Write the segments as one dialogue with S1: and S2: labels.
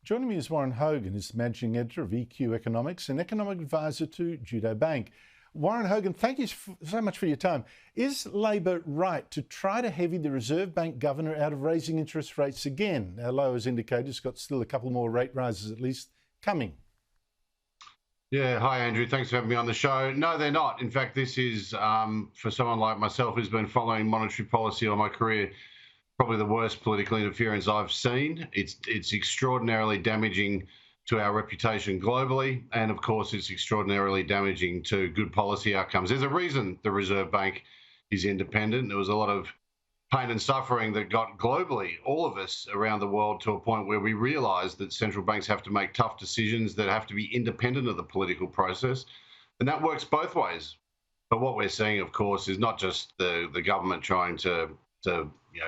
S1: Joining me is Warren Hogan, who's Managing Editor of EQ Economics and Economic Advisor to Judo Bank. Warren Hogan, thank you so much for your time. Is Labor right to try to heavy the Reserve Bank Governor out of raising interest rates again? Now, Lowe has indicated it's got still a couple more rate rises at least coming.
S2: Yeah, hi Andrew, thanks for having me on the show. No, they're not. In fact, this is, for someone like myself who's been following monetary policy all my career, probably the worst political interference I've seen. It's extraordinarily damaging to our reputation globally, and of course it's extraordinarily damaging to good policy outcomes. There's a reason the Reserve Bank is independent. There was a lot of pain and suffering that got globally, all of us around the world, to a point where we realised that central banks have to make tough decisions that have to be independent of the political process, and that works both ways. But what we're seeing, of course, is not just the government trying to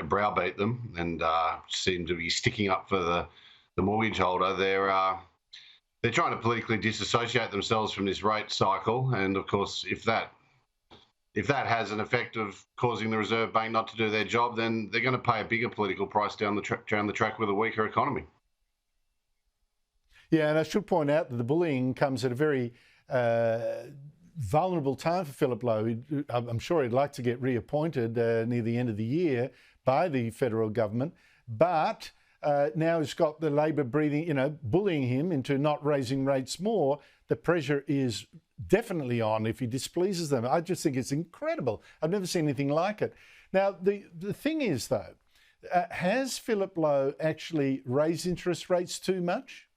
S2: browbeat them and seem to be sticking up for the mortgage holder. They're trying to politically disassociate themselves from this rate cycle, and of course, if that has an effect of causing the Reserve Bank not to do their job, then they're going to pay a bigger political price down the track with a weaker economy.
S1: Yeah, and I should point out that the bullying comes at a very vulnerable time for Philip Lowe. I'm sure he'd like to get reappointed near the end of the year by the federal government, but now he's got the Labor bullying him into not raising rates more. The pressure is definitely on if he displeases them. I just think it's incredible. I've never seen anything like it. Now, the thing is, though, has Philip Lowe actually raised interest rates too much?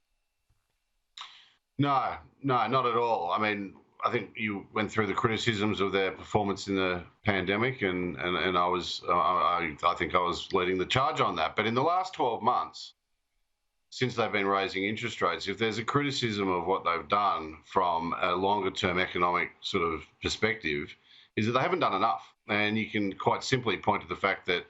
S2: No, not at all. I mean, I think you went through the criticisms of their performance in the pandemic, and I think I was leading the charge on that. But in the last 12 months, since they've been raising interest rates, if there's a criticism of what they've done from a longer-term economic sort of perspective, is that they haven't done enough. And you can quite simply point to the fact that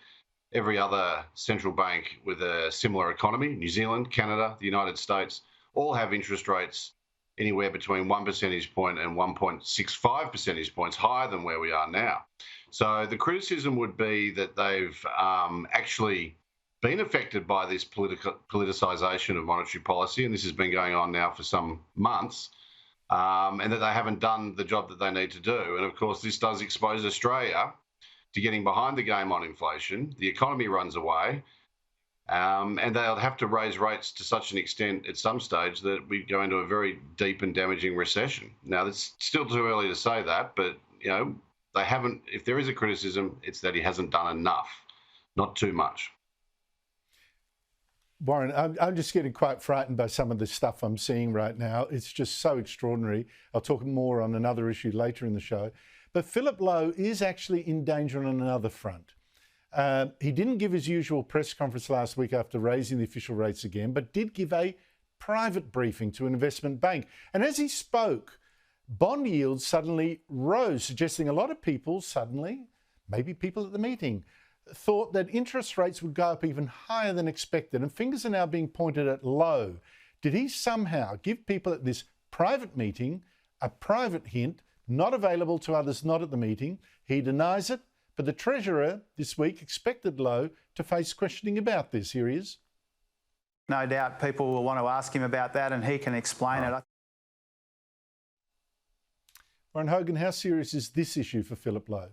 S2: every other central bank with a similar economy, New Zealand, Canada, the United States, all have interest rates anywhere between 1 percentage point and 1.65 percentage points higher than where we are now. So the criticism would be that they've actually been affected by this politicisation of monetary policy, and this has been going on now for some months, and that they haven't done the job that they need to do. And of course, this does expose Australia to getting behind the game on inflation. The economy runs away, and they'll have to raise rates to such an extent at some stage that we go into a very deep and damaging recession. Now, it's still too early to say that, but they haven't. If there is a criticism, it's that he hasn't done enough, not too much.
S1: Warren, I'm just getting quite frightened by some of the stuff I'm seeing right now. It's just so extraordinary. I'll talk more on another issue later in the show. But Philip Lowe is actually in danger on another front. He didn't give his usual press conference last week after raising the official rates again, but did give a private briefing to an investment bank. And as he spoke, bond yields suddenly rose, suggesting a lot of people suddenly, maybe people at the meeting, thought that interest rates would go up even higher than expected, and fingers are now being pointed at Lowe. Did he somehow give people at this private meeting a private hint, not available to others not at the meeting? He denies it, but the Treasurer this week expected Lowe to face questioning about this. Here he is.
S3: No doubt people will want to ask him about that, and he can explain it.
S1: Warren Hogan, how serious is this issue for Philip Lowe?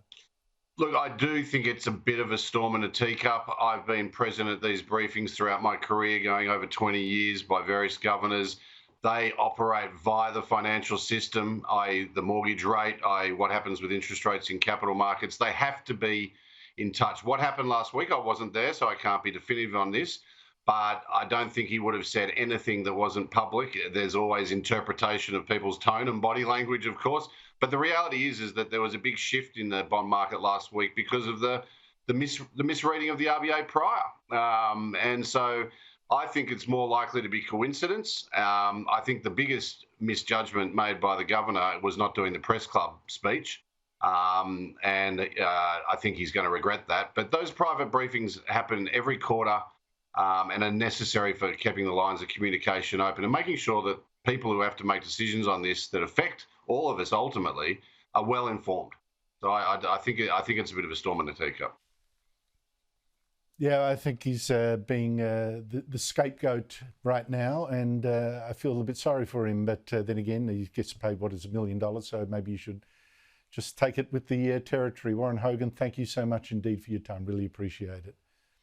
S2: Look, I do think it's a bit of a storm in a teacup. I've been present at these briefings throughout my career, going over 20 years, by various governors. They operate via the financial system, i.e. the mortgage rate, i.e. what happens with interest rates in capital markets. They have to be in touch. What happened last week, I wasn't there, so I can't be definitive on this, but I don't think he would have said anything that wasn't public. There's always interpretation of people's tone and body language, of course. But the reality is that there was a big shift in the bond market last week because of the misreading of the RBA prior. And so I think it's more likely to be coincidence. I think the biggest misjudgment made by the governor was not doing the press club speech. And I think he's going to regret that. But those private briefings happen every quarter and are necessary for keeping the lines of communication open and making sure that people who have to make decisions on this that affect all of us ultimately are well informed. So I think it's a bit of a storm in the teacup.
S1: Yeah, I think he's being the scapegoat right now, and I feel a bit sorry for him. But then again, he gets paid, what is $1 million, so maybe you should just take it with the territory. Warren Hogan, thank you so much indeed for your time. Really appreciate it.